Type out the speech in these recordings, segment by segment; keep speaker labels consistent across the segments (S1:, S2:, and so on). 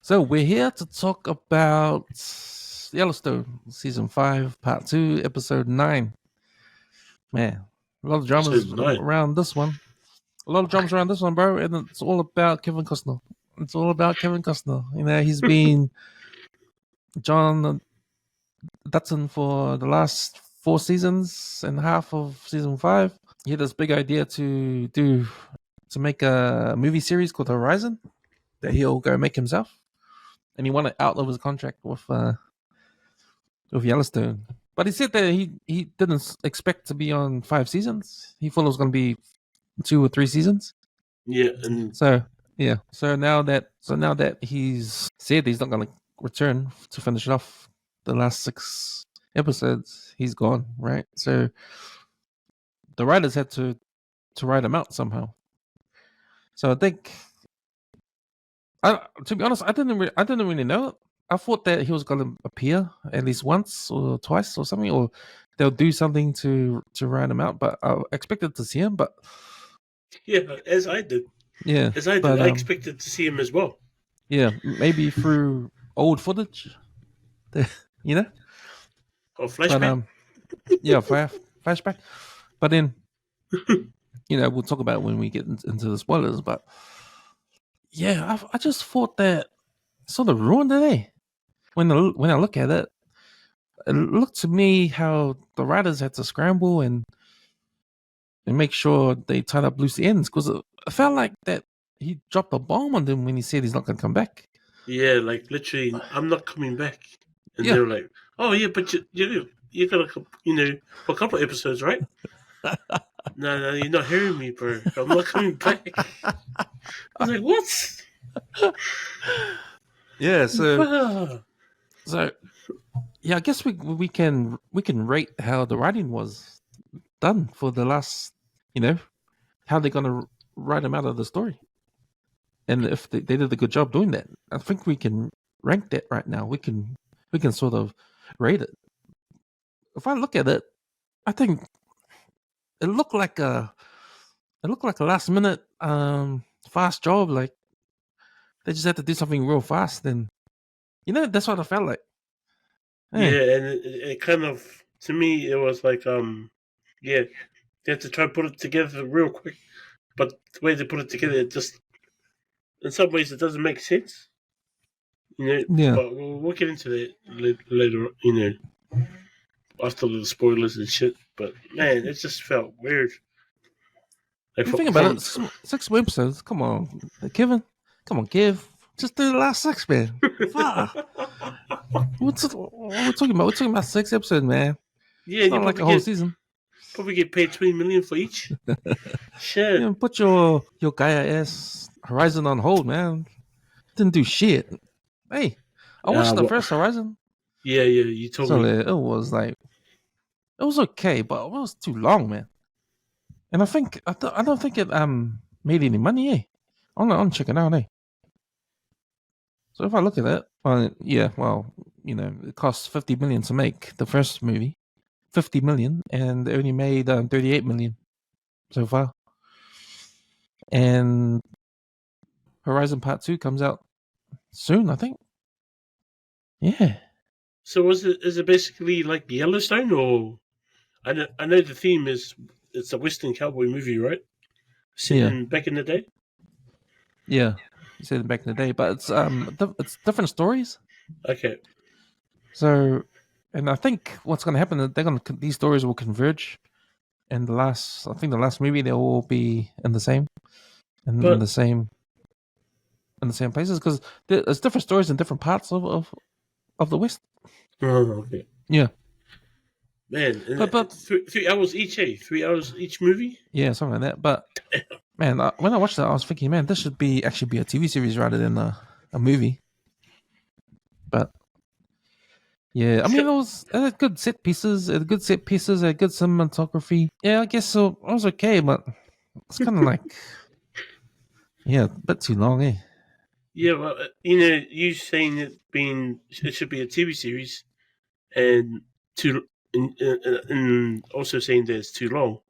S1: So we're here to talk about Yellowstone, season 5, part 2, episode 9. Man, a lot of dramas
S2: Episode 9.
S1: around this one. A lot of dramas around this one, bro, and it's all about Kevin Costner. It's all about Kevin Costner. You know, he's been John Dutton for the last 4 seasons and half of season 5. He had this big idea to make a movie series called Horizon that he'll go make himself, and he wanted to outlive his contract with Yellowstone. But he said that he didn't expect to be on 5 seasons. He thought it was going to be 2 or 3 seasons.
S2: Yeah, and
S1: So yeah. So now that he's said he's not going to return to finish it off the last 6 episodes, he's gone. Right. So the writers had to write him out somehow. So I think, to be honest, I didn't really know. I thought that he was going to appear at least once or twice or something, or they'll do something to write him out. But I expected to see him. But
S2: yeah, as I did.
S1: yeah,
S2: As I did.
S1: but
S2: I expected to see him as well.
S1: yeah, maybe through old footage, you know.
S2: Or flashback.
S1: But yeah, flashback. But then, we'll talk about it when we get into the spoilers. But yeah, I just thought that sort of ruined it. When I look at it, it looked to me how the writers had to scramble and make sure they tied up loose ends, because it felt like that he dropped a bomb on them when he said he's not going to come back.
S2: Yeah, like literally, I'm not coming back. And
S1: Yeah.
S2: they were like, "Oh yeah, but you got for a couple of episodes, right?" No, you're not hearing me, bro. I'm not coming back. I was like, "What?"
S1: Yeah. So yeah, I guess we can rate how the writing was done for the last, how they're gonna write him out of the story, and if they did a good job doing that. I think we can rank that right now. We can sort of rate it. If I look at it, I think it looked like a last minute fast job. Like they just had to do something real fast, and that's what I felt like.
S2: Yeah, and it kind of, to me, it was like, yeah, they had to try to put it together real quick. But the way they put it together, it just, in some ways, it doesn't make sense.
S1: Yeah.
S2: But we'll get into that later, after the spoilers and shit. But man, it just felt weird. Like
S1: Think about it. 6 episodes. Come on, Kevin. Come on, Kev. Just do the last 6, man. Fuck. What we're talking about? We're talking about 6 episodes, man.
S2: Yeah,
S1: It's not like a whole season.
S2: Probably get paid $20 million for each. Shit.
S1: Put your Gaia ass Horizon on hold, man. Didn't do shit. Hey, I watched the first Horizon.
S2: Yeah, you told me.
S1: It was it was okay, but it was too long, man. And I don't think it made any money. I'm checking out. So if I look at it, it cost 50 million to make the first movie, 50 million, and they only made 38 million so far. And Horizon Part 2 comes out soon, I think. Yeah.
S2: So is it basically like Yellowstone, or I know the theme is it's a Western cowboy movie, right? Back in the day.
S1: Yeah, you said back in the day, but it's different stories.
S2: Okay.
S1: So, and I think what's going to happen is these stories will converge, and the last movie they'll all be in the same places, because there's different stories in different parts of the West.
S2: Oh, okay.
S1: Yeah.
S2: Man, but 3 hours each, 3 hours each movie.
S1: Yeah, something like that. But man, when I watched that, I was thinking, man, this should actually be a TV series rather than a movie. But yeah, I mean, it was good set pieces, good cinematography. Yeah, I guess so. It was okay, but it's kind of like, yeah, a bit too long, eh?
S2: Yeah, well, you saying it should be a TV series, and also saying that it's too long,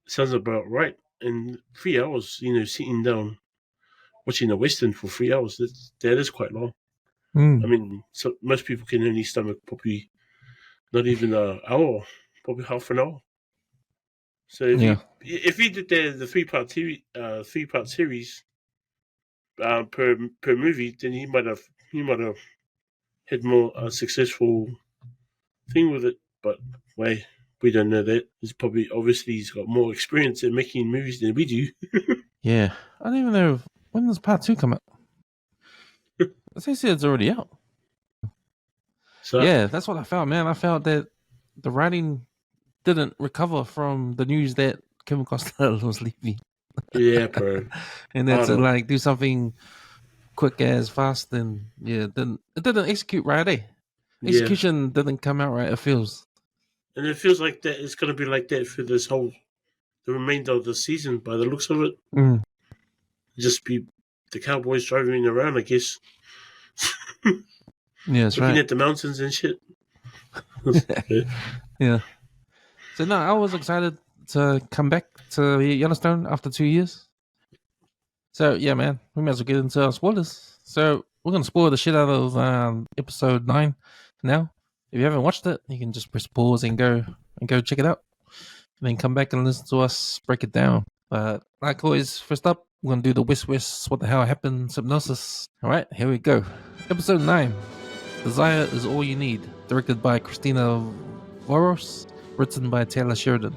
S2: sounds about right. And 3 hours, sitting down watching a Western for 3 hours. That is quite long.
S1: Mm.
S2: I mean, so most people can only stomach probably not even an hour, probably half an hour. So if he did the 3-part series per movie, then he might have had more successful thing with it. But wait, we don't know that. He's got more experience in making movies than we do.
S1: Yeah. I don't even know when does part 2 come out. They say it's already out.
S2: So
S1: Yeah, that's what I felt, man. I felt that the writing didn't recover from the news that Kevin Costner was leaving.
S2: yeah, bro.
S1: And
S2: I
S1: that's
S2: don't know.
S1: like do something quick as fast, and it didn't execute right, eh?
S2: Yeah,
S1: Execution didn't come out right, it feels.
S2: and it feels like that it's gonna be like that for the remainder of the season. By the looks of it,
S1: Mm.
S2: just be the Cowboys driving around, I guess,
S1: Yeah, that's
S2: looking
S1: right.
S2: at the mountains and shit. Yeah.
S1: Yeah. So no, I was excited to come back to Yellowstone after 2 years. So yeah, man, we might as well get into our spoilers. So we're gonna spoil the shit out of episode 9 now. If you haven't watched it, you can just press pause and go check it out, and then come back and listen to us break it down. But like always, first up, we're gonna do the WesWes what the hell happened synopsis. All right, here we go. Episode 9. Desire is all you need. Directed by Christina Voros, written by Taylor Sheridan.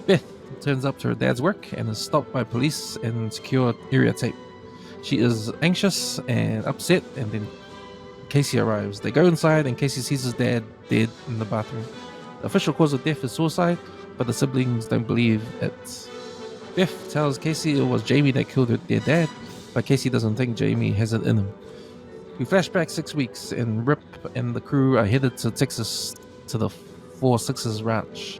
S1: Beth turns up to her dad's work and is stopped by police and secure area tape. She is anxious and upset, and then Casey arrives. They go inside, and Casey sees his dad dead in the bathroom. The official cause of death is suicide, but the siblings don't believe it. Beth tells Casey it was Jamie that killed their dad, but Casey doesn't think Jamie has it in him. We flash back 6 weeks, and Rip and the crew are headed to Texas to the 4-6's ranch.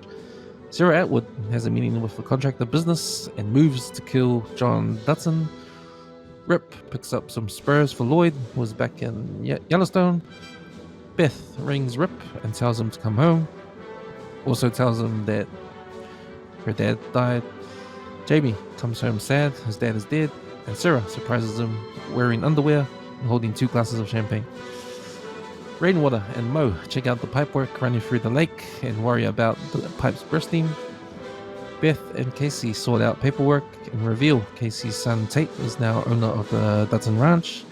S1: Sarah Atwood has a meeting with the contractor business and moves to kill John Dutton. Rip picks up some spurs for Lloyd, who was back in Yellowstone. Beth rings Rip and tells him to come home. Also tells him that her dad died. Jamie comes home sad, his dad is dead, and Sarah surprises him wearing underwear and holding 2 glasses of champagne. Rainwater and Mo check out the pipework running through the lake and worry about the pipes bursting. Beth and Casey sort out paperwork and reveal Casey's son Tate is now owner of the Dutton Ranch.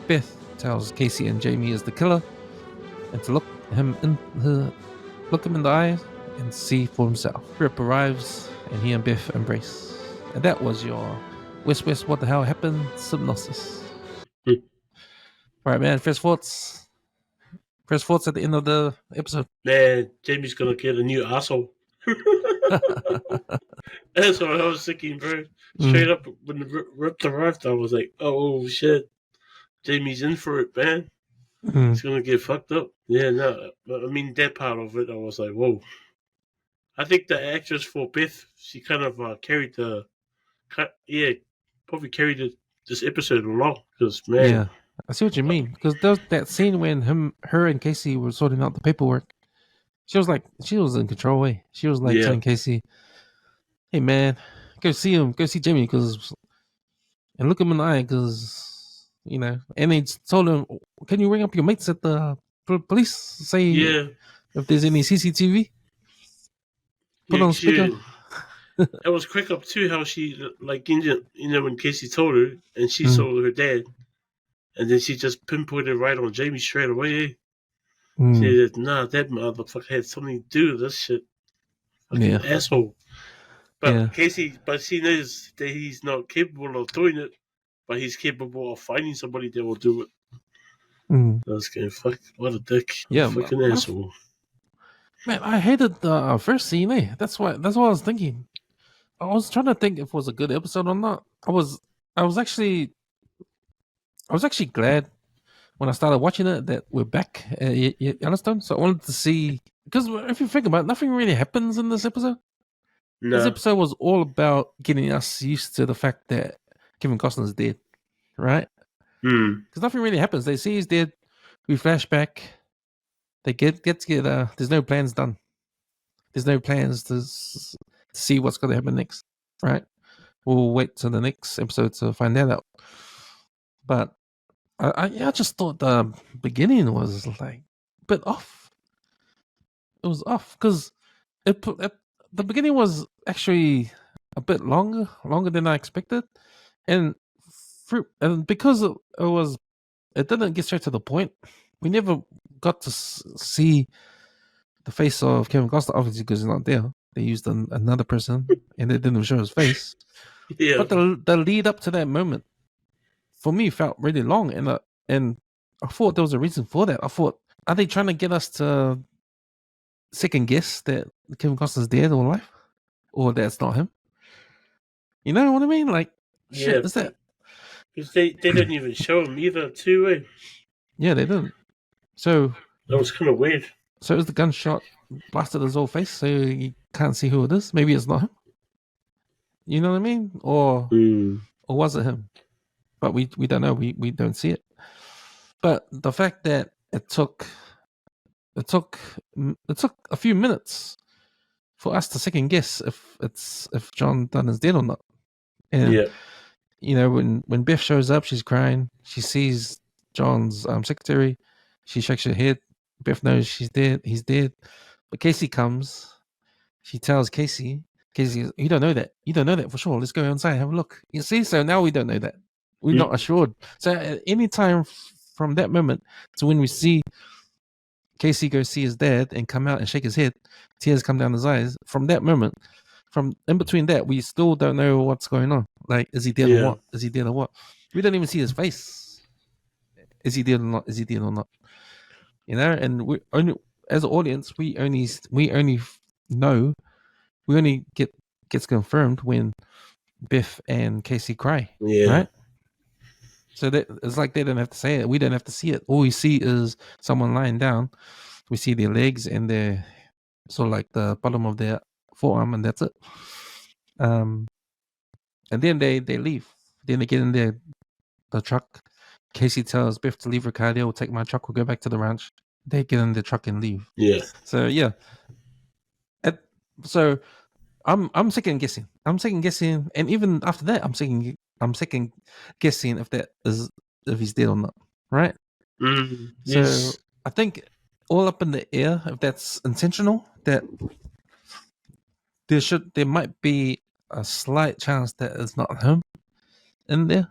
S1: Beth tells Casey and Jamie is the killer, and to look him in the eye and see for himself. Rip arrives, and he and Beth embrace. And that was your WesWes what the hell happened synopsis. All right, man. First thoughts at the end of the episode.
S2: Man, Jamie's gonna get a new asshole. That's what I was thinking, bro. Straight up, when Rip arrived, I was like, oh shit, Jamie's in for it, man. He's gonna get fucked up. Yeah, no, I mean, that part of it, I was like, whoa. I think the actress for Beth, she kind of carried probably carried this episode along. Because, man.
S1: Yeah, I see what you mean. Because there's that scene when her and Casey were sorting out the paperwork. She was in control. She was like telling Casey, "Hey man, go see Jamie, and look him in the eye, because And they told him, "Can you ring up your mates at the police? Say if there's any CCTV. Put on speaker."
S2: It was quick up too how she when Casey told her and she saw her dad, and then she just pinpointed right on Jamie straight away. She said, "Nah, that motherfucker had something to do with this shit. Fucking asshole." But Casey, she knows that he's not capable of doing it, but he's capable of finding somebody that will do it. That's kind of fuck. What a dick! Yeah, fucking asshole.
S1: Man, I hated the first scene. That's what I was thinking. I was trying to think if it was a good episode or not. I was actually glad when I started watching it that we're back at Yellowstone. So I wanted to see, because if you think about it, nothing really happens in this episode. No. This episode was all about getting us used to the fact that Kevin Costner is dead, right? Because nothing really happens. They see he's dead. We flash back. They get together. There's no plans done. There's no plans to see what's going to happen next, right? we'll wait till the next episode to find that out. But I just thought the beginning was like a bit off. It was off because the beginning was actually a bit longer than I expected, and because it didn't get straight to the point. We never got to see the face of Kevin Costner, obviously because he's not there. They used another person, and they didn't show his face.
S2: Yeah.
S1: But the lead up to that moment, for me, felt really long, and I thought there was a reason for that. I thought, are they trying to get us to second guess that Kevin Costner's dead or alive, or that's not him? You know what I mean? Like, shit, is that?
S2: Because they didn't even show him either, too.
S1: Yeah, they didn't. So
S2: that was kind of weird.
S1: So is the gunshot blasted his whole face, so you can't see who it is? Maybe it's not him. You know what I mean? Or was it him? But we don't know. We don't see it. But the fact that it took a few minutes for us to second guess if John Dunn is dead or not. And you know, when Beth shows up, she's crying. She sees John's secretary. She shakes her head. Beth knows she's dead. He's dead. But Casey comes. She tells Casey, you don't know that. You don't know that for sure. Let's go inside and have a look. You see? So now we don't know that. We're not assured. So at any time from that moment to when we see Casey go see his dad and come out and shake his head, tears come down his eyes. From that moment, from in between that, we still don't know what's going on. Like, is he dead or what? Is he dead or what? We don't even see his face. Is he dead or not? Is he dead or not? You know, and we only, as an audience, we only know, we only gets confirmed when Biff and Casey cry. Right? So that it's like they don't have to say it. We don't have to see it. All we see is someone lying down. We see their legs and their sort of like the bottom of their forearm, and that's it. And then they leave. Then they get in the truck. Casey tells Biff to leave Ricardo. We'll take my truck. We'll go back to the ranch. They get in the truck and leave.
S2: Yeah.
S1: So yeah. So I'm second guessing. And even after that, I'm second guessing if he's dead or not. Right?
S2: Yes.
S1: So I think all up in the air if that's intentional. That there might be a slight chance that it's not him in there.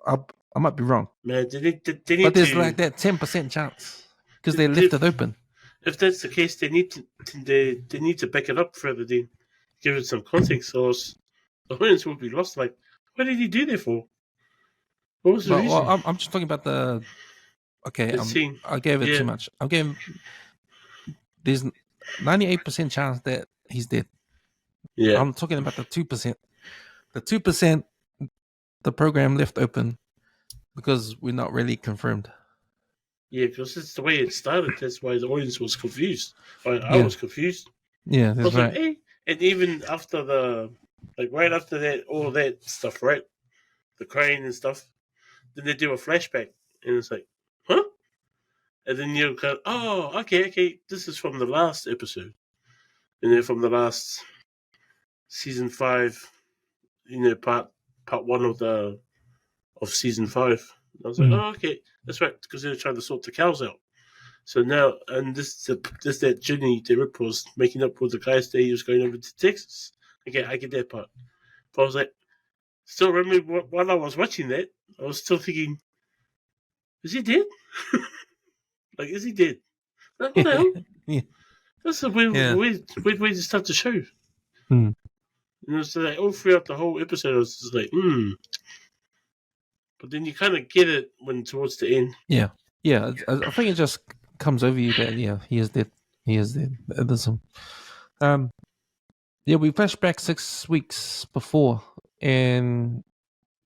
S1: I might be wrong.
S2: Man, they need
S1: but there's like that 10% chance because they left it open.
S2: If that's the case, they need to back it up further. They give it some context, or the audience will be lost. Like, what did he do that for? What was the reason?
S1: Well, I'm just talking about the. Okay, I gave it too much. I gave. There's 98% chance that he's dead.
S2: Yeah,
S1: I'm talking about the 2%. The 2%, the program left open because we're not really confirmed.
S2: Yeah, because it's the way it started. That's why the audience was confused. I was confused.
S1: Yeah, that's right.
S2: Like, hey. And even after right after that, all that stuff, right? The crying and stuff. Then they do a flashback, and it's like, huh? And then you go, oh, okay, this is from the last episode, and then from the last season 5, part 1 of season 5. I was like, oh, okay, that's right, because they were trying to sort the cows out. So now, and this that Jenny the Rip was making up with the guys that he was going over to Texas. Okay, I get that part. But I was like, still remember while I was watching that, I was still thinking, is he dead? Like, is he dead? Like, what the hell?
S1: Yeah.
S2: That's a weird way to start the show. So like all throughout the whole episode, I was just like, But then you kind of get it when towards the end.
S1: Yeah. I think it just comes over you that he is dead. He is dead. There's some. We flash back 6 weeks before, and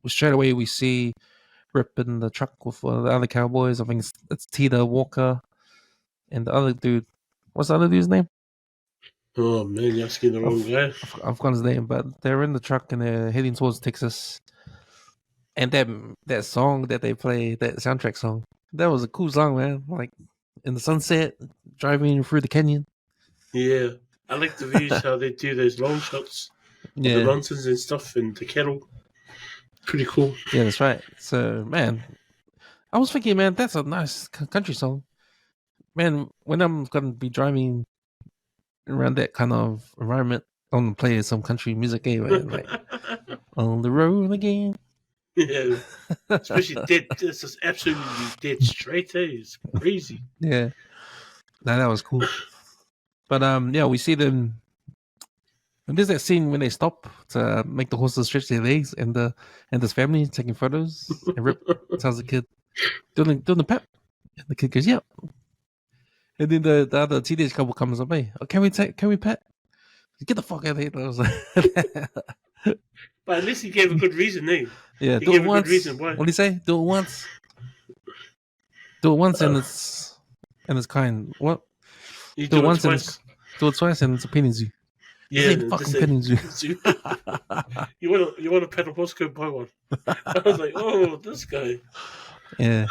S1: straight away we see Rip in the truck with the other cowboys. I think it's Tita Walker and the other dude. What's the other dude's name?
S2: Oh man, you're asking the wrong guy.
S1: I've forgotten his name, but they're in the truck and they're heading towards Texas. And that song that they play, that soundtrack song, that was a cool song, man. Like in the sunset, driving through the canyon.
S2: Yeah, I like the views how they do those long shots. of the
S1: Yeah,
S2: mountains and stuff, and the cattle. Pretty cool.
S1: yeah, that's right. So, man, I was thinking, man, that's a nice country song. Man, when I'm gonna be driving around that kind of environment, I'm gonna play some country music, man. Like on the road again.
S2: Yeah, especially dead. This is absolutely dead straight. It's crazy.
S1: Yeah, that was cool. But yeah, we see them. And there's that scene when they stop to make the horses stretch their legs, and this family taking photos. And Rip tells the kid doing the pep, and the kid goes, "Yep." And then the other teenage couple comes up, "Hey, can we pet? Get the fuck out of here!" And I was like,
S2: But at least he gave a good reason, eh?
S1: "Yeah,
S2: He
S1: do it
S2: gave a good reason
S1: once."
S2: why.
S1: What do you say? Do it once,
S2: Uh,
S1: and it's kind. What?
S2: you
S1: Do it
S2: do it
S1: once and
S2: twice.
S1: do it twice, and it's a petting zoo. This
S2: Yeah,
S1: ain't
S2: and
S1: fucking
S2: this
S1: petting zoo.
S2: you want to pet a horse? Go buy one. I was like, oh, this guy.
S1: Yeah,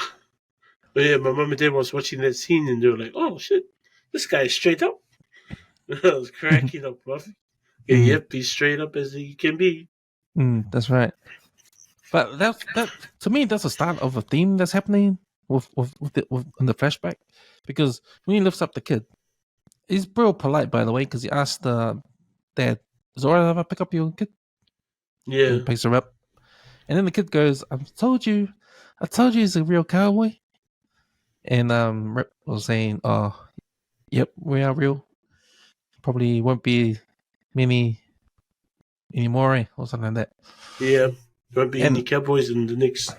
S2: But yeah, my mum and dad was watching that scene, and they were like, oh shit, this guy is straight up. I was cracking up, laughing. Yeah,
S1: mm,
S2: yep, he's straight up as he can be.
S1: that's right. But that to me, that's the start of a theme that's happening with in the flashback, because when he lifts up the kid, he's real polite, by the way, because he asked the dad, "Is it alright if I pick up your kid?" And he
S2: Yeah,
S1: picks her up, and then the kid goes, I told you he's a real cowboy." And Rip was saying, "Oh, yep, we are real. Probably won't be many anymore, or something like that."
S2: yeah. There won't be any
S1: And
S2: cowboys in the next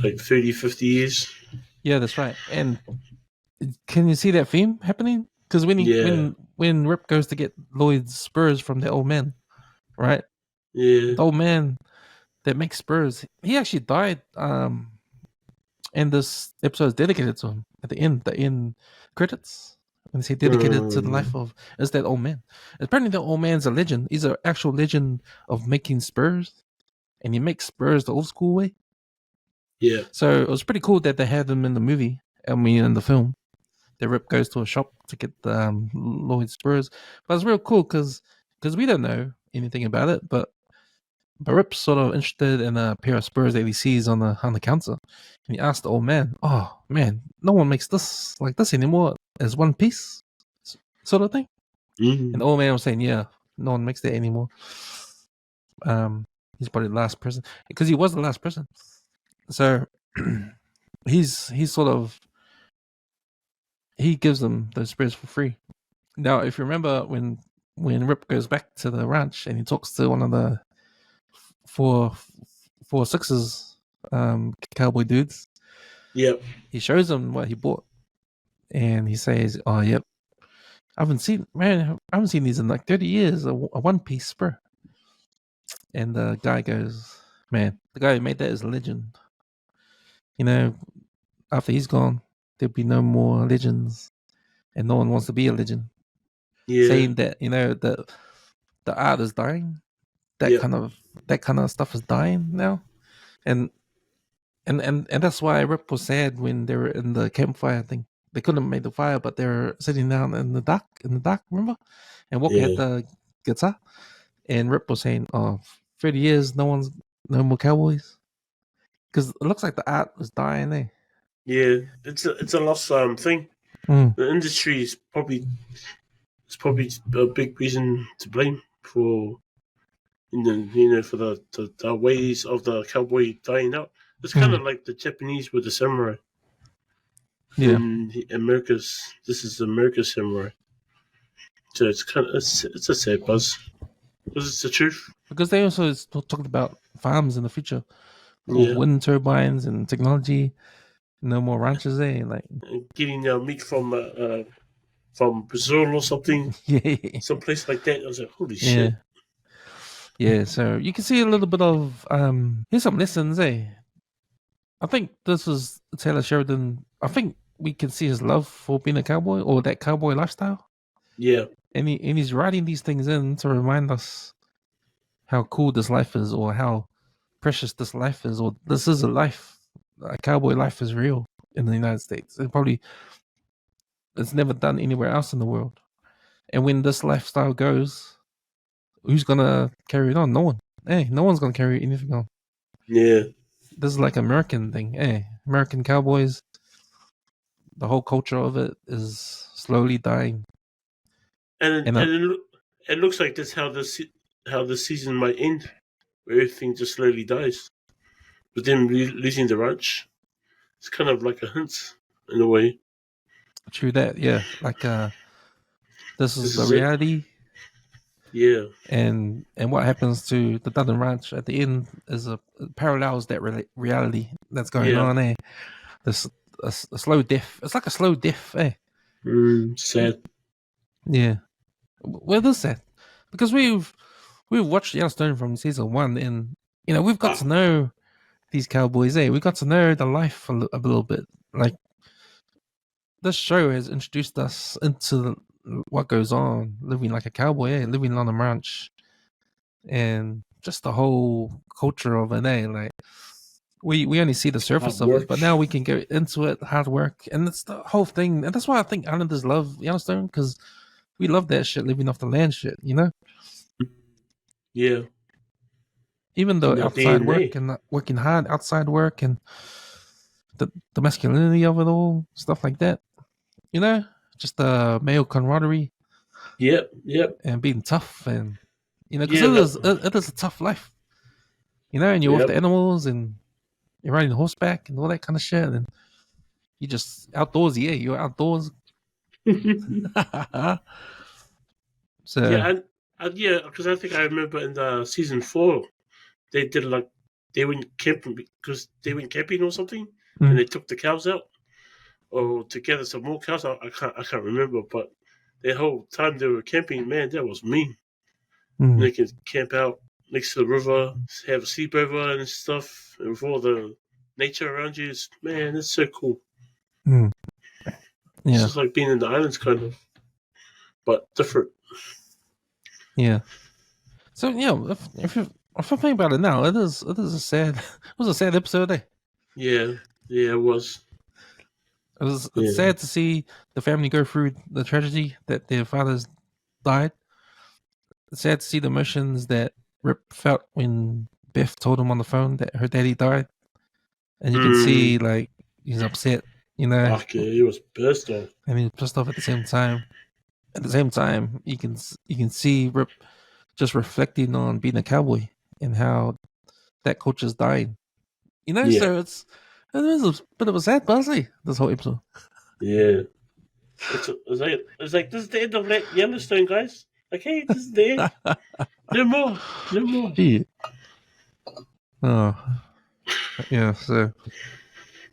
S2: like 30, 50 years.
S1: yeah, that's right. And can you see that theme happening? Because
S2: Yeah,
S1: when Rip goes to get Lloyd's spurs from the old man, right?
S2: yeah,
S1: The old man that makes spurs, he actually died. And this episode is dedicated to him at the end credits. And they say dedicated to the life
S2: um,
S1: of is that old man. Apparently, the old man's a legend. He's an actual legend of making spurs, and he makes spurs the old school way.
S2: yeah,
S1: So it was pretty cool that they had him in the movie. I mean, in the film, that Rip goes to a shop to get Lloyd spurs. But it's real cool because we don't know anything about it, but Rip's sort of interested in a pair of spurs that he sees on the counter, and he asks the old man, "Oh man, no one makes this like this anymore as one piece, sort of thing." And
S2: mm,
S1: the old man was saying, "Yeah, no one makes that anymore. Um, he's probably the last person because he was the last person." So he's sort of he gives them those spurs for free. Now, if you remember when Rip goes back to the ranch and he talks to one of the four four sixes cowboy dudes,
S2: yep,
S1: he shows him what he bought, and he says, "Oh, yep, I haven't seen these in like 30 years. A one piece spur." And the guy goes, "Man, the guy who made that is a legend. You know, after he's gone, there'll be no more legends, and no one wants to be a legend."
S2: yeah,
S1: Saying that the art is dying. That
S2: yep,
S1: kind of that kind of stuff is dying now, and and that's why Rip was sad when they were in the campfire thing. They couldn't make the fire, but they were sitting down in the dark. Remember? And Walker had
S2: yeah,
S1: the guitar, and Rip was saying, "Oh, 30 years, no more cowboys," because it looks like the art is dying there.
S2: yeah. It's a lost thing.
S1: Mm,
S2: The industry is probably a big reason to blame for for the ways of the cowboy dying out. It's kind
S1: mm,
S2: of like the Japanese with the samurai.
S1: yeah,
S2: In America's, this is America's samurai. So it's a sad buzz because it's the truth.
S1: because they also talked about farms in the future with
S2: Yeah,
S1: wind turbines and technology. No more ranches there, like
S2: and getting meat from Brazil or something,
S1: yeah,
S2: someplace like that. I was like, holy
S1: yeah.
S2: shit.
S1: Yeah, so you can see a little bit of here's some lessons, eh? I think this was Taylor Sheridan. I think we can see his love for being a cowboy or that cowboy lifestyle.
S2: Yeah,
S1: And he's writing these things in to remind us how cool this life is or how precious this life is, or this is a life. A cowboy life is real in the United States. It's never done anywhere else in the world. And when this lifestyle goes, who's gonna carry it on? No one. Hey, no one's gonna carry anything on.
S2: Yeah,
S1: This is like an American thing. Hey, American cowboys. The whole culture of it is slowly dying.
S2: and
S1: And
S2: it looks like that's how the season might end, where everything just slowly dies. But then losing the ranch, it's kind of like a hint in a way.
S1: true that, yeah. Like this is
S2: This
S1: the
S2: is it.
S1: reality,
S2: Yeah,
S1: and what happens to the Dutton Ranch at the end is a parallels that reality that's going
S2: yeah.
S1: on. This a slow death. It's like a slow death.
S2: Sad.
S1: Yeah. Where is that? Because we've watched Yellowstone from season one, and we've got
S2: Ah,
S1: to know these cowboys. We got to know the life a little bit. Like this show has introduced us into what goes on living like a cowboy, living on a ranch, and just the whole culture of it. Like we only see the
S2: hard
S1: surface of it,
S2: work.
S1: but now we can go into it, hard work, and it's the whole thing. And that's why I think Islanders love Yellowstone, because we love that shit, living off the land shit.
S2: Yeah,
S1: Even
S2: it's in
S1: though
S2: our
S1: outside work
S2: DNA.
S1: and working hard outside work and the masculinity of it all, stuff like that, you know, just the male camaraderie
S2: Yep, yep.
S1: and being tough, and because
S2: Yeah,
S1: it is a tough life, and you're with the
S2: yep.
S1: animals and you're riding horseback and all that kind of shit, and you just outdoorsy, you're outdoors. So,
S2: Yeah, and yeah, because I think I remember in the season 4 they did like they went camping because they went camping or something, and
S1: mm,
S2: they took the cows out or to gather some more cows. I can't remember, but the whole time they were camping, man, that was mean. And
S1: mm,
S2: they can camp out next to the river, have a sleepover and stuff, and with all the nature around you. Man, it's so cool.
S1: mm,
S2: It's
S1: yeah,
S2: just like being in the islands, kind of, but different.
S1: yeah. So if I think about it now, it is a sad it was a sad episode.
S2: Yeah, yeah, it was.
S1: It's
S2: Yeah.
S1: sad to see the family go through the tragedy that their fathers died. It's sad to see the emotions that Rip felt when Beth told him on the phone that her daddy died, and you can
S2: Hmm.
S1: see like he's upset, you know,
S2: Okay, he was pissed off.
S1: and he's pissed off at the same time. At the same time, you can see Rip just reflecting on being a cowboy and how that culture's dying.
S2: Yeah,
S1: So it is a bit of a sad puzzle, this whole episode.
S2: yeah. It's like this is the end of Yellowstone, guys. Like, hey, this is the end. No more, no more.
S1: Shit. Oh, yeah. So,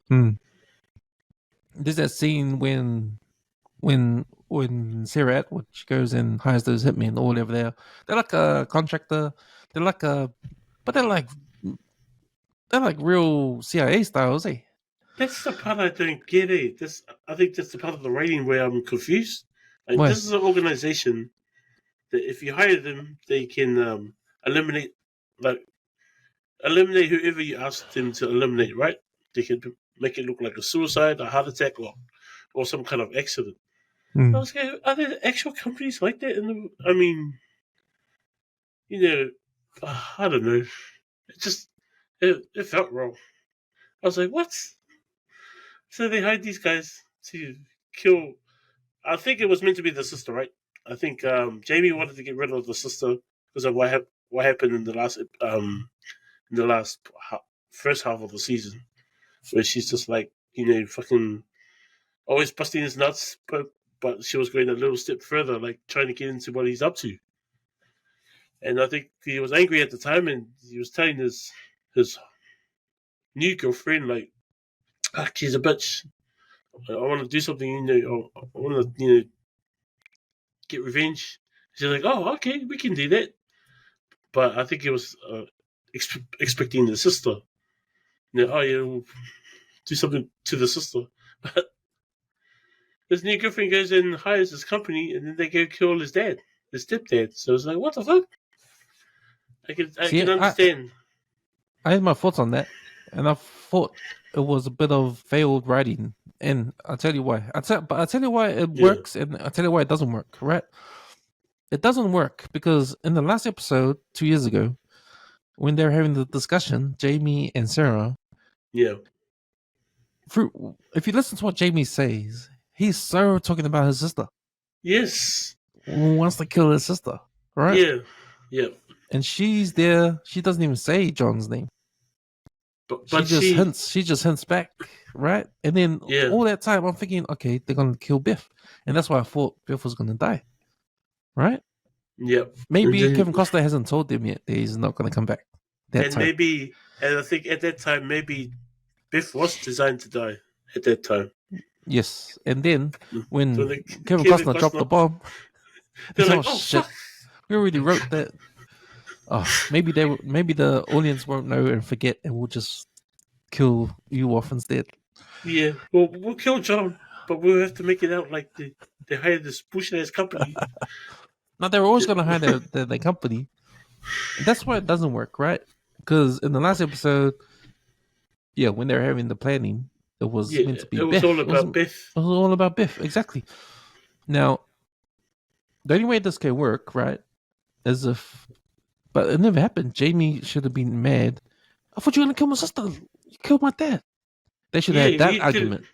S1: hmm. There's that scene when Sarah Atwood goes and hires those hitmen or whatever they're like a contractor. They're like a, but they're like real CIA styles, eh?
S2: That's the part I don't get. I think that's the part of the writing where I'm confused. Like,
S1: Why?
S2: this is an organization that if you hire them, they can eliminate, like, eliminate whoever you ask them to eliminate. Right? They can make it look like a suicide, a heart attack, or some kind of accident. I
S1: Mm,
S2: was like, are there actual companies like that? I mean, you know, I don't know. It just it felt wrong. I was like, what? So they hired these guys to kill. I think it was meant to be the sister, right? I think Jamie wanted to get rid of the sister because of what happened in the last first half of the season, where she's just like fucking always busting his nuts, but she was going a little step further, like trying to get into what he's up to. And I think he was angry at the time, and he was telling his new girlfriend like, she's a bitch. I want to do something, I want to, get revenge. She's like, oh, okay, we can do that. But I think he was expecting the sister. Oh, yeah, we'll do something to the sister. But his new girlfriend goes and hires his company, and then they go kill his stepdad. So it's like, what the fuck? I
S1: see,
S2: can understand.
S1: I had my thoughts on that, and I thought it was a bit of failed writing. And I'll tell you why. But I'll tell you why it
S2: Yeah.
S1: works, and I'll tell you why it doesn't work. Right? it doesn't work because in the last episode 2 years ago, when they're having the discussion, Jamie and Sarah,
S2: Yeah.
S1: If you listen to what Jamie says, he's so talking about his sister.
S2: Yes.
S1: Who wants to kill his sister, right?
S2: Yeah. Yeah.
S1: And she's there. She doesn't even say John's name.
S2: But
S1: she just hints back, right? And then
S2: yeah.
S1: all that time, I'm thinking, okay, they're gonna kill Biff, and that's why I thought Biff was gonna die, right?
S2: Yep.
S1: Maybe Kevin Costner hasn't told them yet that he's not gonna come back.
S2: And I think at that time, maybe Biff was designed to die at that time.
S1: Yes, and then when Kevin Costner dropped the bomb,
S2: they're like, "Oh
S1: shit,
S2: fuck.
S1: We already wrote that." Oh, maybe the audience won't know and forget, and we'll just kill you off instead.
S2: Yeah, well, we'll kill John, but we'll have to make it out like they hired this bullshit ass company.
S1: No, they were always going to hire their company. And that's why it doesn't work, right? Because in the last episode, yeah, when they were having the planning, it was meant to be Biff.
S2: All about Biff.
S1: It was all about Biff, exactly. Now, the only way this can work, right, is if, but it never happened. Jamie should have been mad. I thought you were going to kill my sister. You killed my dad. They should have had that argument.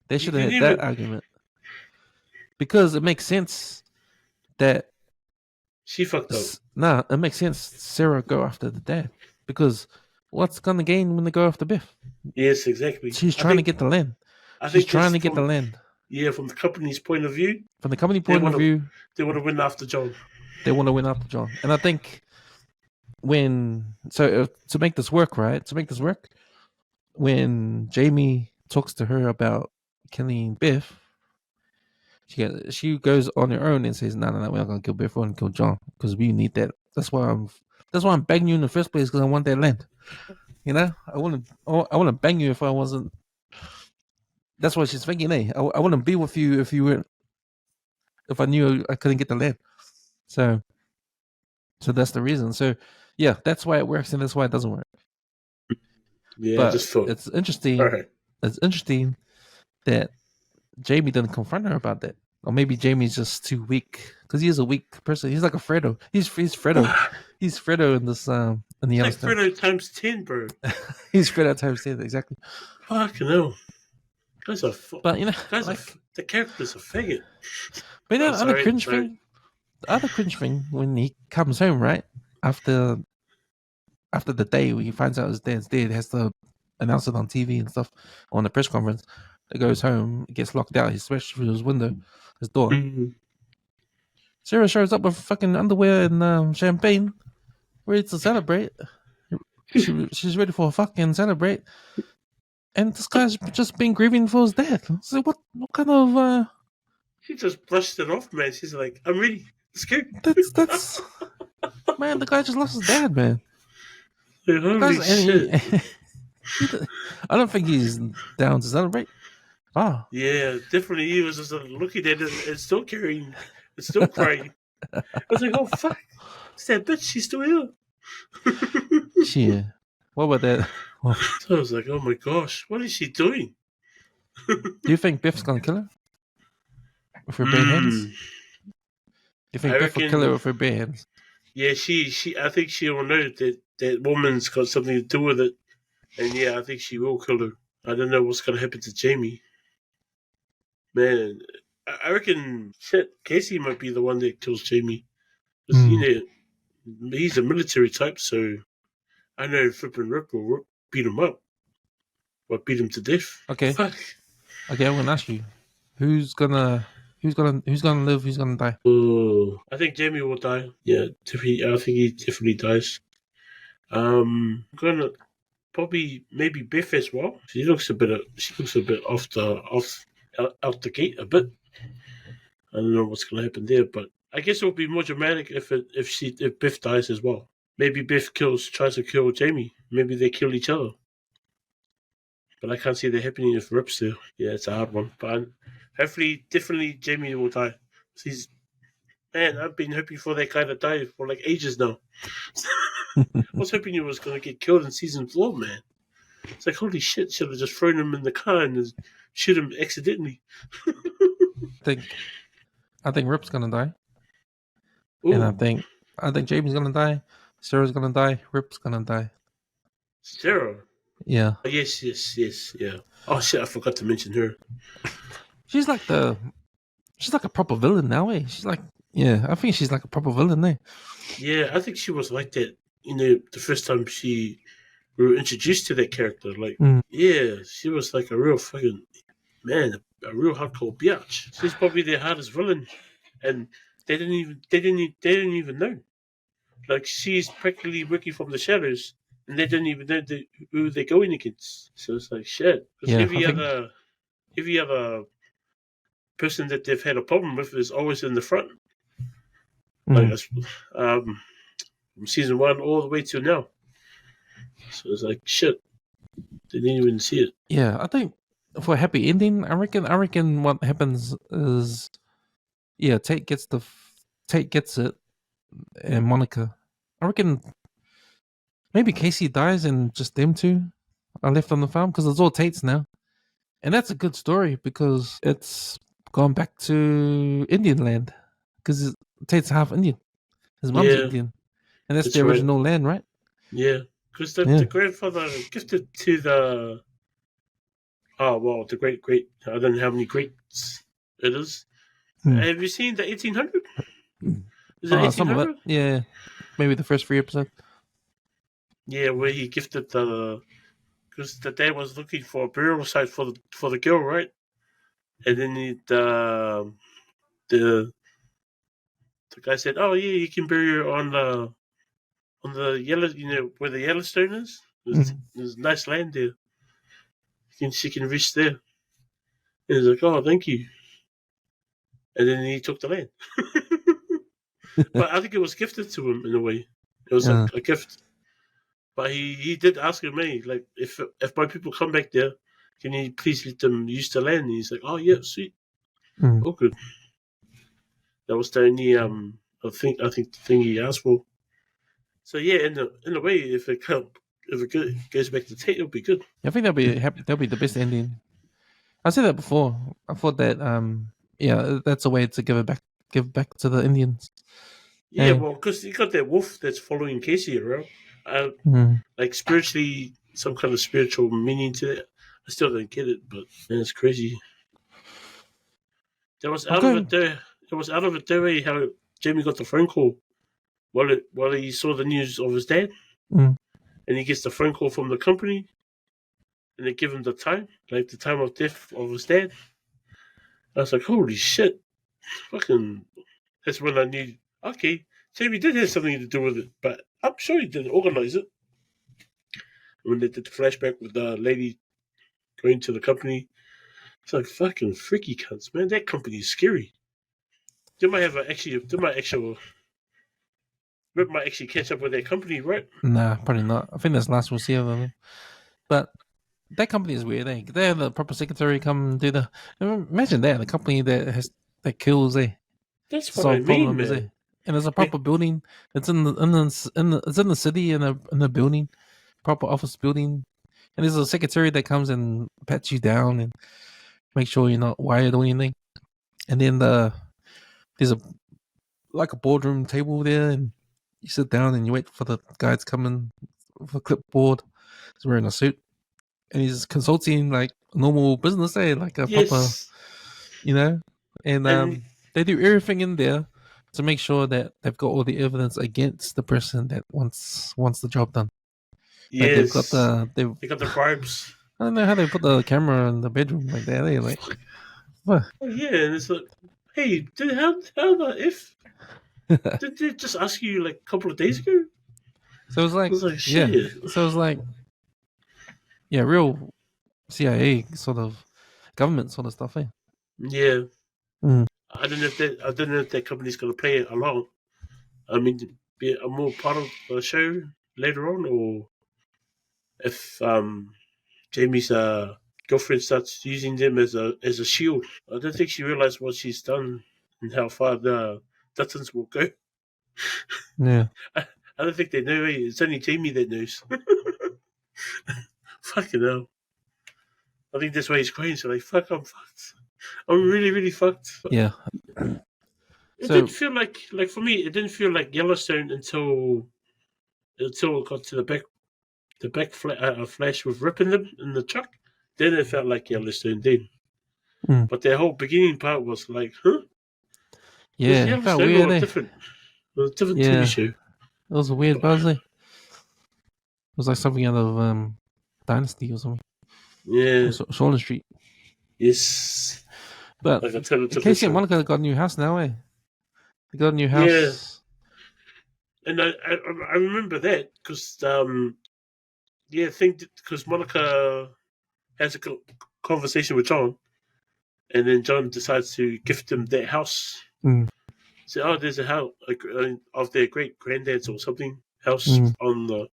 S1: They should have had that argument. Because it makes sense that
S2: she fucked up.
S1: Nah, it makes sense Sarah go after the dad. Because what's gonna gain when they go after Biff?
S2: Yes, exactly.
S1: She's trying to get the land. She's trying to get the land.
S2: Yeah, from the company's point of view.
S1: From the company point of view.
S2: They want to win after John.
S1: They want to win after John. And I think to make this work, right? To make this work, when Jamie talks to her about killing Biff, she goes on her own and says, "No, we're not gonna kill Biff. We're gonna kill John because we need that. That's why I'm banging you in the first place because I want that land. You know, I want to bang you if I wasn't. That's what she's thinking. I wouldn't be with you if I knew I couldn't get the land. So that's the reason. So yeah, that's why it works and that's why it doesn't work.
S2: Yeah,
S1: but
S2: I just thought
S1: it's interesting. Right. It's interesting that Jamie didn't confront her about that. Or maybe Jamie's just too weak because he is a weak person. He's like a Fredo. He's Fredo. He's Fredo in this in the Yellowstone.
S2: Like Fredo times 10, bro.
S1: He's Fredo times 10, exactly.
S2: Fucking hell. Guys are
S1: but you know,
S2: the character's a faggot.
S1: But you know, the other cringe thing when he comes home, right? After the day when he finds out his dad's dead, has to announce it on TV and stuff on the press conference. He goes home, gets locked out. He smashed through his window, his door. Mm-hmm. Sarah shows up with fucking underwear and champagne, ready to celebrate. She's ready for a fucking celebrate. And this guy's just been grieving for his dad. So what kind of...
S2: She just brushed it off, man. She's like, I'm ready. Let's go.
S1: That's... Man, the guy just lost his dad, man.
S2: Holy shit.
S1: I don't think he's down to celebrate. Oh.
S2: Yeah, definitely. He was just looking at it and still carrying, and still crying. I was like, oh, fuck. It's that bitch. She's still here.
S1: Yeah. What about that?
S2: So I was like, oh my gosh, what is she doing?
S1: Do you think Biff's going to kill her? With her bare hands? Do you think Biff will kill her with her bare hands?
S2: Yeah, I think she will know that woman's got something to do with it. And yeah, I think she will kill her. I don't know what's going to happen to Jamie. Man, I reckon Casey might be the one that kills Jamie. Because, you know, he's a military type, so I know flipping Rip will beat him up. Or beat him to death.
S1: Okay.
S2: Fuck.
S1: Okay, I'm gonna ask you. Who's gonna live, who's gonna die?
S2: Oh, I think Jamie will die. Yeah, I think he definitely dies. I'm gonna probably maybe Biff as well. She looks a bit out the gate a bit. I don't know what's gonna happen there, but I guess it would be more dramatic if Biff dies as well. Maybe Biff tries to kill Jamie. Maybe they kill each other. But I can't see that happening if Rip's there. Yeah, it's a hard one. But hopefully, definitely Jamie will die. Man, I've been hoping for that guy to die for like ages now. I was hoping he was going to get killed in season 4, man. It's like, holy shit, should have just thrown him in the car and shoot him accidentally.
S1: I think Rip's going to die. And I
S2: Ooh,
S1: think Jamie's gonna die. Sarah's gonna die. Rip's gonna die.
S2: Sarah.
S1: Yeah,
S2: Oh, yes, yeah. Oh shit, I forgot to mention her.
S1: she's like a proper villain now, eh? She's like, yeah, I think she's like a proper villain, eh?
S2: Yeah, I think she was like that. The first time we were introduced to that character. Like,
S1: Mm.
S2: yeah, she was like a real fucking man, a real hardcore biatch. She's probably their hardest villain, and they didn't even know. Like, she's practically working from the shadows, and they didn't even know who they're going against. So it's like shit. Because
S1: Yeah, I think.
S2: every other person that they've had a problem with is always in the front. Like,
S1: Mm.
S2: um, from season one all the way to now. So it's like shit. They didn't even see it.
S1: Yeah, I think for a happy ending, I reckon what happens is, yeah, Tate gets it, and Monica. I reckon maybe Casey dies and just them two are left on the farm because it's all Tate's now, and that's a good story because it's gone back to Indian land because Tate's half Indian. His mom's
S2: Yeah,
S1: Indian, and that's the
S2: that's right.
S1: original land, right?
S2: Yeah, because
S1: Yeah.
S2: the grandfather gifted to the the great I don't know how many greats it is.
S1: Hmm.
S2: Have you seen the 1800? Is it
S1: Some of it,
S2: 1800?
S1: yeah. Maybe the first 3 episodes.
S2: Yeah, where he gifted the because the dad was looking for a burial site for the girl, right? And then the the guy said, "Oh yeah, you can bury her on the yellow, where the Yellowstone is.
S1: Mm.
S2: There's nice land there. She can reach there." And he's like, "Oh, thank you." And then he took the land. But I think it was gifted to him in a way. It was
S1: Yeah.
S2: a gift. But he did ask him, hey, like if my people come back there, can you please let them use the land? And he's like, oh yeah, sweet,
S1: Mm.
S2: oh good. That was the only I think the thing he asked for. So yeah, in a way, if it goes back to Tate, it'll be good.
S1: I think that'll be the best ending. I said that before. I thought that yeah, that's a way to give back to the Indians.
S2: Yeah,
S1: Hey.
S2: well, because you got that wolf that's following Casey around.
S1: Mm.
S2: Like spiritually, some kind of spiritual meaning to it. I still don't get it, but man, it's crazy. That was
S1: I'm
S2: out of it
S1: going.
S2: there. It was out of it there how Jamie got the phone call while he saw the news of his dad,
S1: Mm.
S2: and he gets the phone call from the company, and they give him the time, like the time of death of his dad. I was like, holy shit, fucking. That's when I knew. Okay, Jamie did have something to do with it, but I'm sure he didn't organize it. When they did the flashback with the lady going to the company, it's like fucking freaky cunts, man. That company is scary. They might have Rip might actually catch up with their company, right?
S1: Nah, probably not. I think that's the last we'll see of them. But that company is weird. They have the proper secretary come do the. Imagine that, the company that kills,
S2: That's
S1: to
S2: what I
S1: solve
S2: mean,
S1: problems,
S2: man.
S1: and there's a
S2: Like,
S1: proper building. It's it's in the city in a building, proper office building, and there's a secretary that comes and pats you down and make sure you're not wired or anything. And then there's a boardroom table there, and you sit down and you wait for the guy to come in with a clipboard. He's wearing a suit and he's consulting like normal business, like a proper,
S2: yes,
S1: you know. And
S2: and
S1: they do everything in there to make sure that they've got all the evidence against the person that wants the job done. Like
S2: yes,
S1: they've
S2: they got the bribes.
S1: I don't know how they put the camera in the bedroom like that. They like, what?
S2: Oh yeah, and it's like, hey, how the if did they just ask you like a couple of days ago?
S1: So it was
S2: I
S1: like,
S2: was like,
S1: yeah.
S2: shit.
S1: So it was like, yeah, real CIA sort of government sort of stuff.
S2: Yeah,
S1: Mm.
S2: I don't know if that company's gonna play it along. I mean, to be a more part of the show later on, or if Jamie's girlfriend starts using them as a shield. I don't think she realized what she's done and how far the Duttons will go.
S1: Yeah,
S2: I, I don't think they know. It's only Jamie that knows. Fucking hell. I think that's why he's crying. So like, fuck, I'm fucked. I'm really, really fucked.
S1: yeah.
S2: It didn't feel like for me. It didn't feel like Yellowstone until it got to the back flash with Rip in the truck. Then it felt like Yellowstone did. But the whole beginning part was like, huh?
S1: Yeah,
S2: Was
S1: it felt
S2: Yellowstone
S1: weird.
S2: or a different TV show?
S1: It was a weird buzzy. It was like something out of Dynasty or something.
S2: Yeah.
S1: Shoulder Street.
S2: Yes.
S1: But
S2: like a
S1: Casey and Monica got a new house now, eh? They got a new
S2: Yeah.
S1: house.
S2: And I remember that because because Monica has a conversation with John, and then John decides to gift him that house. So, there's a house of their great granddad's or something house on the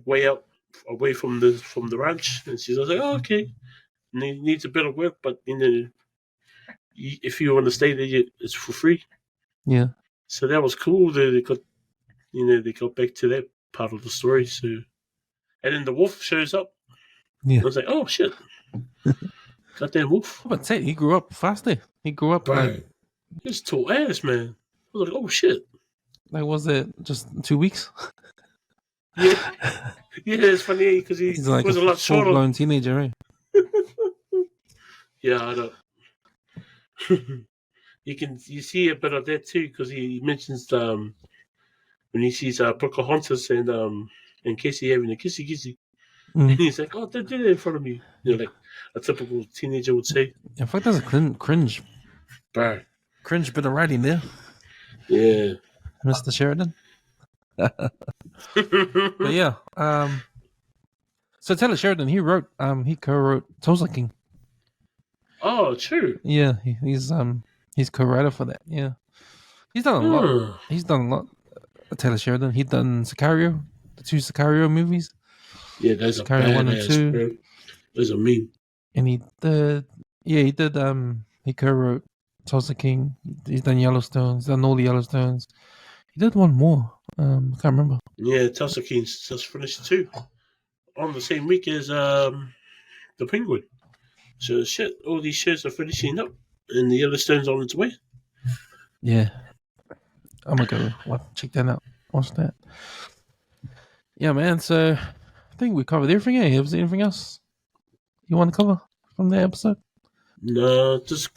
S2: way out away from the ranch, and she's like, "Oh, okay." And he needs a bit of work, but if you want to stay there, it's for free.
S1: Yeah.
S2: So that was cool. They got back to that part of the story. So, and then the wolf shows up.
S1: Yeah.
S2: I was like, oh shit, goddamn wolf!
S1: But say he grew up faster. He grew up like
S2: he's tall ass, man. I was like, oh shit.
S1: Like, was it just 2 weeks?
S2: Yeah, it's funny because
S1: he's like
S2: was a lot shorter.
S1: Full-blown teenager, right?
S2: Yeah, I know. you see a bit of that too because he mentions when he sees Pocahontas and Casey having a kissy. And he's like, "Oh, don't do that in front of me." Like a typical teenager would say.
S1: In fact, there's a cringe. Cringe bit of writing there.
S2: Yeah,
S1: Mr. Sheridan. But yeah, so Taylor Sheridan, he co-wrote Tulsa King.
S2: Oh, true.
S1: Yeah, he's co-writer for that. Yeah, he's done a lot. He's done a lot. Taylor Sheridan. He done Sicario, the 2 Sicario movies.
S2: Yeah, those
S1: Sicario
S2: are
S1: 1 and 2.
S2: Bro. Those are mean.
S1: And he did. He co-wrote Tulsa King. He's done Yellowstone. He's done all the Yellowstones. He did one more. I can't remember.
S2: Yeah, Tulsa King's just finished too, on the same week as the Penguin. So shit, all these shows are finishing up, and the Yellowstone's on its way.
S1: Yeah, I'm gonna go check that out. Watch that. Yeah, man. So I think we covered everything. Eh? Was there anything else you want to cover from the episode?
S2: No, just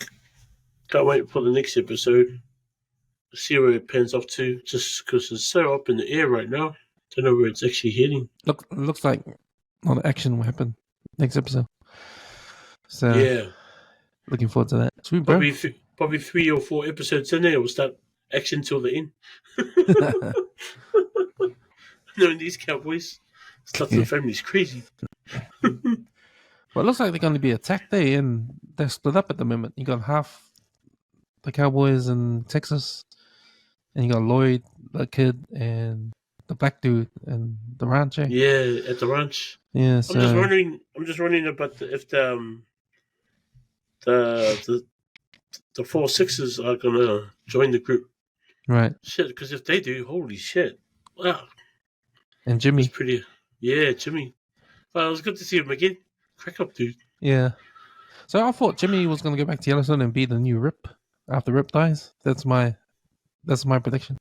S2: can't wait for the next episode. See where it pans off to, just because it's so up in the air right now. Don't know where it's actually heading.
S1: Looks like a lot of action will happen next episode. So
S2: yeah,
S1: looking forward to that. Sweet, bro.
S2: Probably 3 or 4 episodes in there, we'll start action till the end. Knowing these Cowboys, Sluts and Family's crazy.
S1: Well, it looks like they're going to be attacked there, and they're split up at the moment. You got half the Cowboys in Texas, and you got Lloyd, the kid, and the black dude, and the ranch. Eh?
S2: Yeah, at the ranch.
S1: Yeah, so
S2: I'm just wondering about if the 4 Sixes are gonna join the group.
S1: Right.
S2: Shit, because if they do, holy shit! Wow.
S1: And Jimmy.
S2: It's pretty. Yeah, Jimmy. Well, it was good to see him again. Crack up, dude.
S1: Yeah. So I thought Jimmy was going to go back to Yellowstone and be the new Rip after Rip dies. That's my prediction.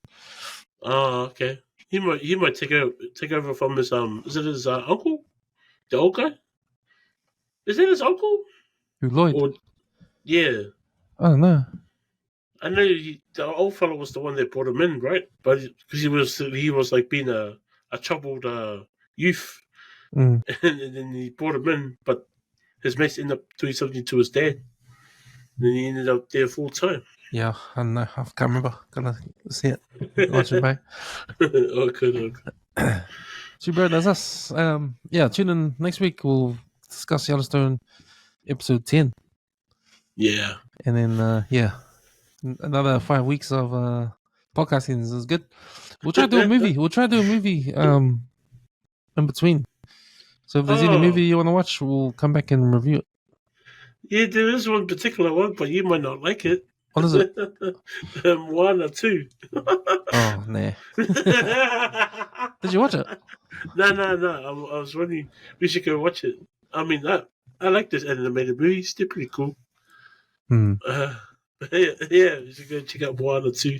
S2: Oh, okay. He might take over from his Is it his uncle, the old guy? Is it his uncle?
S1: Who, Lloyd?
S2: Or, yeah.
S1: I don't know.
S2: I know the old fellow was the one that brought him in, right? But because he was like being a troubled youth, and then he brought him in, but his mates ended up doing something to his dad, and then he ended up there full time.
S1: Yeah, I don't know. I can't remember. Gonna see it. Watch it back.
S2: Okay.
S1: So, bro, that's us. Yeah, tune in next week. We'll discuss Yellowstone episode 10.
S2: Yeah.
S1: And then, another 5 weeks of podcasting is good. We'll try to do a movie. In between. So if there's any movie you want to watch, we'll come back and review it.
S2: Yeah, there is one particular one, but you might not like it.
S1: What is it?
S2: 1 or 2.
S1: Oh, nah. Did you watch it?
S2: No. I was wondering we should go watch it. I mean, I like this animated movies. They're pretty cool. Yeah, you should go check out 1 or 2.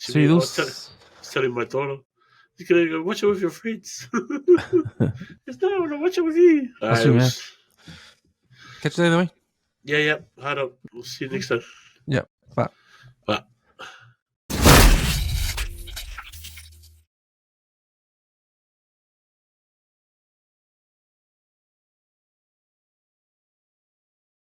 S1: So
S2: I was
S1: those.
S2: telling my daughter, you can go watch it with your friends. It's no, I want to watch it with you.
S1: That's
S2: It
S1: you, man.
S2: was.
S1: Catch you later, mate.
S2: Yeah. Hard up. We'll see you next time.
S1: Yeah. Bye.